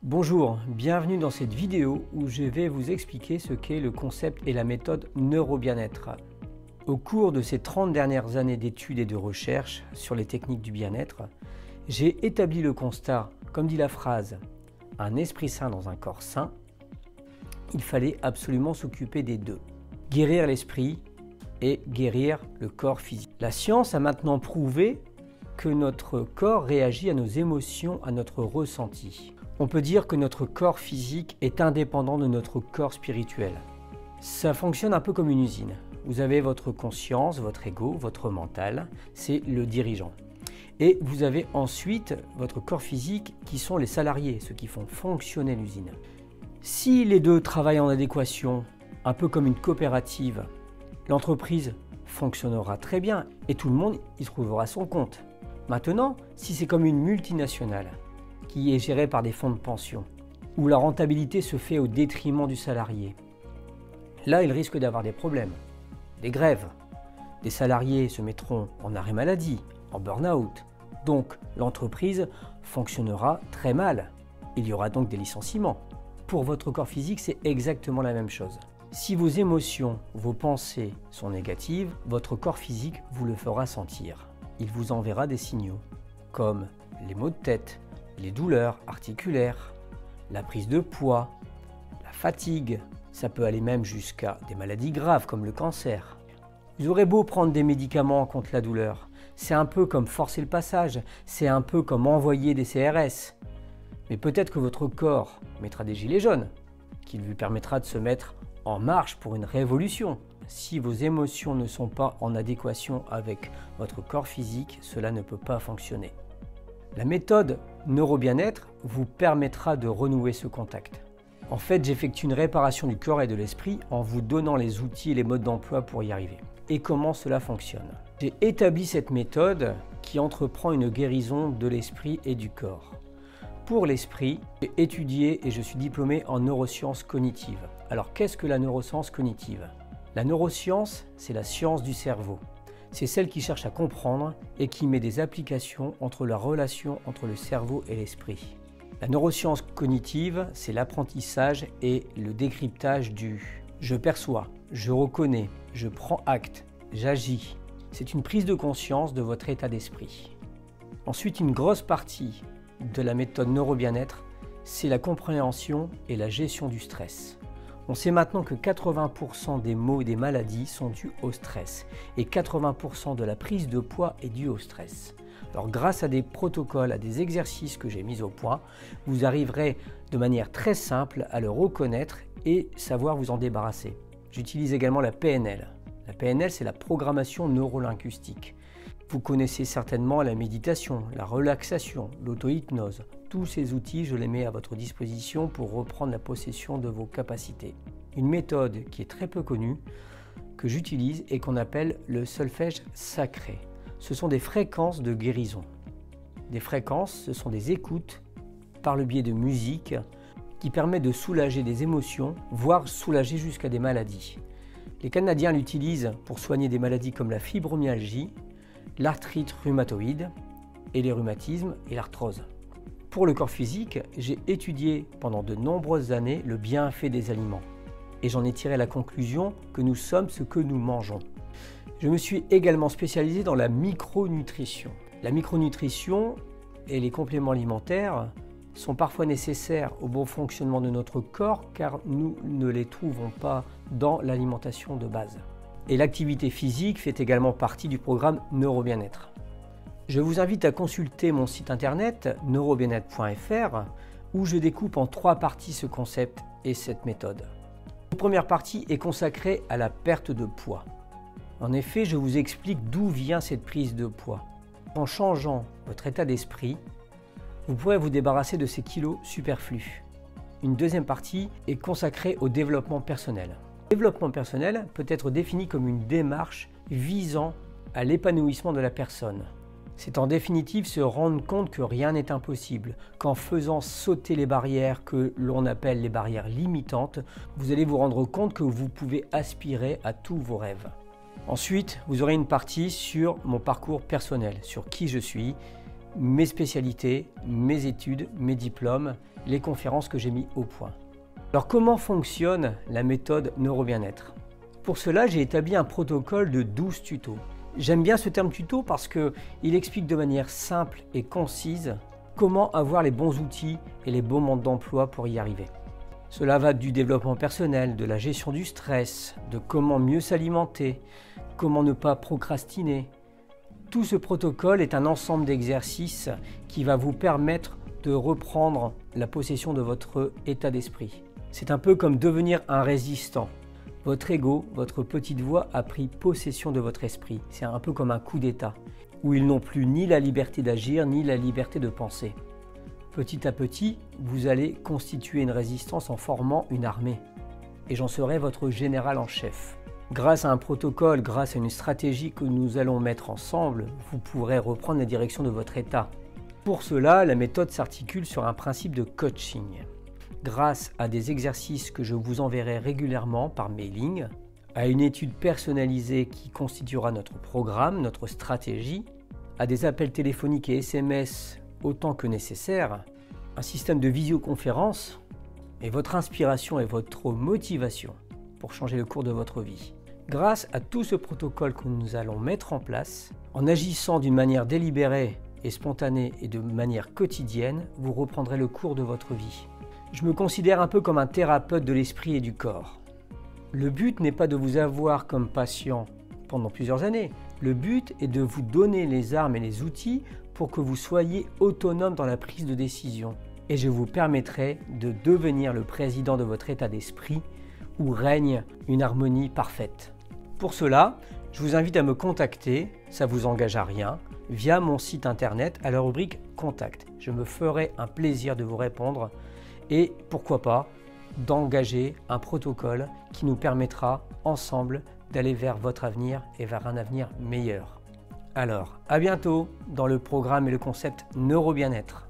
Bonjour, bienvenue dans cette vidéo où je vais vous expliquer ce qu'est le concept et la méthode neuro-bien-être. Au cours de ces 30 dernières années d'études et de recherche sur les techniques du bien-être, j'ai établi le constat, comme dit la phrase, un esprit sain dans un corps sain, il fallait absolument s'occuper des deux. Guérir l'esprit et guérir le corps physique. La science a maintenant prouvé que notre corps réagit à nos émotions, à notre ressenti. On peut dire que notre corps physique est indépendant de notre corps spirituel. Ça fonctionne un peu comme une usine. Vous avez votre conscience, votre ego, votre mental, c'est le dirigeant. Et vous avez ensuite votre corps physique qui sont les salariés, ceux qui font fonctionner l'usine. Si les deux travaillent en adéquation, un peu comme une coopérative, l'entreprise fonctionnera très bien et tout le monde y trouvera son compte. Maintenant, si c'est comme une multinationale, qui est gérée par des fonds de pension, où la rentabilité se fait au détriment du salarié. Là, il risque d'avoir des problèmes, des grèves. Des salariés se mettront en arrêt maladie, en burn-out. Donc, l'entreprise fonctionnera très mal. Il y aura donc des licenciements. Pour votre corps physique, c'est exactement la même chose. Si vos émotions, vos pensées sont négatives, votre corps physique vous le fera sentir. Il vous enverra des signaux, comme les maux de tête, les douleurs articulaires, la prise de poids, la fatigue, ça peut aller même jusqu'à des maladies graves comme le cancer. Vous aurez beau prendre des médicaments contre la douleur, c'est un peu comme forcer le passage, c'est un peu comme envoyer des CRS. Mais peut-être que votre corps mettra des gilets jaunes, qui lui permettra de se mettre en marche pour une révolution. Si vos émotions ne sont pas en adéquation avec votre corps physique, cela ne peut pas fonctionner. La méthode neuro-bien-être vous permettra de renouer ce contact. En fait, j'effectue une réparation du corps et de l'esprit en vous donnant les outils et les modes d'emploi pour y arriver. Et comment cela fonctionne? J'ai établi cette méthode qui entreprend une guérison de l'esprit et du corps. Pour l'esprit, j'ai étudié et je suis diplômé en neurosciences cognitives. Alors qu'est-ce que la neuroscience cognitive? La neuroscience, c'est la science du cerveau. C'est celle qui cherche à comprendre et qui met des applications entre la relation entre le cerveau et l'esprit. La neuroscience cognitive, c'est l'apprentissage et le décryptage du « je perçois, je reconnais, je prends acte, j'agis ». C'est une prise de conscience de votre état d'esprit. Ensuite, une grosse partie de la méthode neuro-bien-être, c'est la compréhension et la gestion du stress. On sait maintenant que 80% des maux et des maladies sont dus au stress et 80% de la prise de poids est due au stress. Alors grâce à des protocoles, à des exercices que j'ai mis au point, vous arriverez de manière très simple à le reconnaître et savoir vous en débarrasser. J'utilise également la PNL. La PNL, c'est la programmation neurolinguistique. Vous connaissez certainement la méditation, la relaxation, l'auto-hypnose. Tous ces outils, je les mets à votre disposition pour reprendre la possession de vos capacités. Une méthode qui est très peu connue, que j'utilise et qu'on appelle le solfège sacré. Ce sont des fréquences de guérison. Des fréquences, ce sont des écoutes par le biais de musique qui permet de soulager des émotions, voire soulager jusqu'à des maladies. Les Canadiens l'utilisent pour soigner des maladies comme la fibromyalgie, l'arthrite rhumatoïde et les rhumatismes et l'arthrose. Pour le corps physique, j'ai étudié pendant de nombreuses années le bienfait des aliments et j'en ai tiré la conclusion que nous sommes ce que nous mangeons. Je me suis également spécialisé dans la micronutrition. La micronutrition et les compléments alimentaires sont parfois nécessaires au bon fonctionnement de notre corps car nous ne les trouvons pas dans l'alimentation de base. Et l'activité physique fait également partie du programme Neuro-bien-être. Je vous invite à consulter mon site internet neurobienêtre.fr où je découpe en 3 parties ce concept et cette méthode. La première partie est consacrée à la perte de poids. En effet, je vous explique d'où vient cette prise de poids. En changeant votre état d'esprit, vous pourrez vous débarrasser de ces kilos superflus. Une deuxième partie est consacrée au développement personnel. Le développement personnel peut être défini comme une démarche visant à l'épanouissement de la personne. C'est en définitive se rendre compte que rien n'est impossible, qu'en faisant sauter les barrières que l'on appelle les barrières limitantes, vous allez vous rendre compte que vous pouvez aspirer à tous vos rêves. Ensuite, vous aurez une partie sur mon parcours personnel, sur qui je suis mes spécialités, mes études, mes diplômes, les conférences que j'ai mis au point. Alors comment fonctionne la méthode neuro-bien-être? Pour cela, j'ai établi un protocole de 12 tutos. J'aime bien ce terme tuto parce qu'il explique de manière simple et concise comment avoir les bons outils et les bons modes d'emploi pour y arriver. Cela va du développement personnel, de la gestion du stress, de comment mieux s'alimenter, comment ne pas procrastiner. Tout ce protocole est un ensemble d'exercices qui va vous permettre de reprendre la possession de votre état d'esprit. C'est un peu comme devenir un résistant. Votre ego, votre petite voix a pris possession de votre esprit. C'est un peu comme un coup d'État, où ils n'ont plus ni la liberté d'agir, ni la liberté de penser. Petit à petit, vous allez constituer une résistance en formant une armée. Et j'en serai votre général en chef. Grâce à un protocole, grâce à une stratégie que nous allons mettre ensemble, vous pourrez reprendre la direction de votre état. Pour cela, la méthode s'articule sur un principe de coaching. Grâce à des exercices que je vous enverrai régulièrement par mailing, à une étude personnalisée qui constituera notre programme, notre stratégie, à des appels téléphoniques et SMS autant que nécessaire, un système de visioconférence et votre inspiration et votre motivation pour changer le cours de votre vie. Grâce à tout ce protocole que nous allons mettre en place, en agissant d'une manière délibérée et spontanée et de manière quotidienne, vous reprendrez le cours de votre vie. Je me considère un peu comme un thérapeute de l'esprit et du corps. Le but n'est pas de vous avoir comme patient pendant plusieurs années. Le but est de vous donner les armes et les outils pour que vous soyez autonome dans la prise de décision. Et je vous permettrai de devenir le président de votre état d'esprit où règne une harmonie parfaite. Pour cela, je vous invite à me contacter, ça ne vous engage à rien, via mon site internet à la rubrique Contact. Je me ferai un plaisir de vous répondre et pourquoi pas d'engager un protocole qui nous permettra ensemble d'aller vers votre avenir et vers un avenir meilleur. Alors, à bientôt dans le programme et le concept Neuro-Bien-être.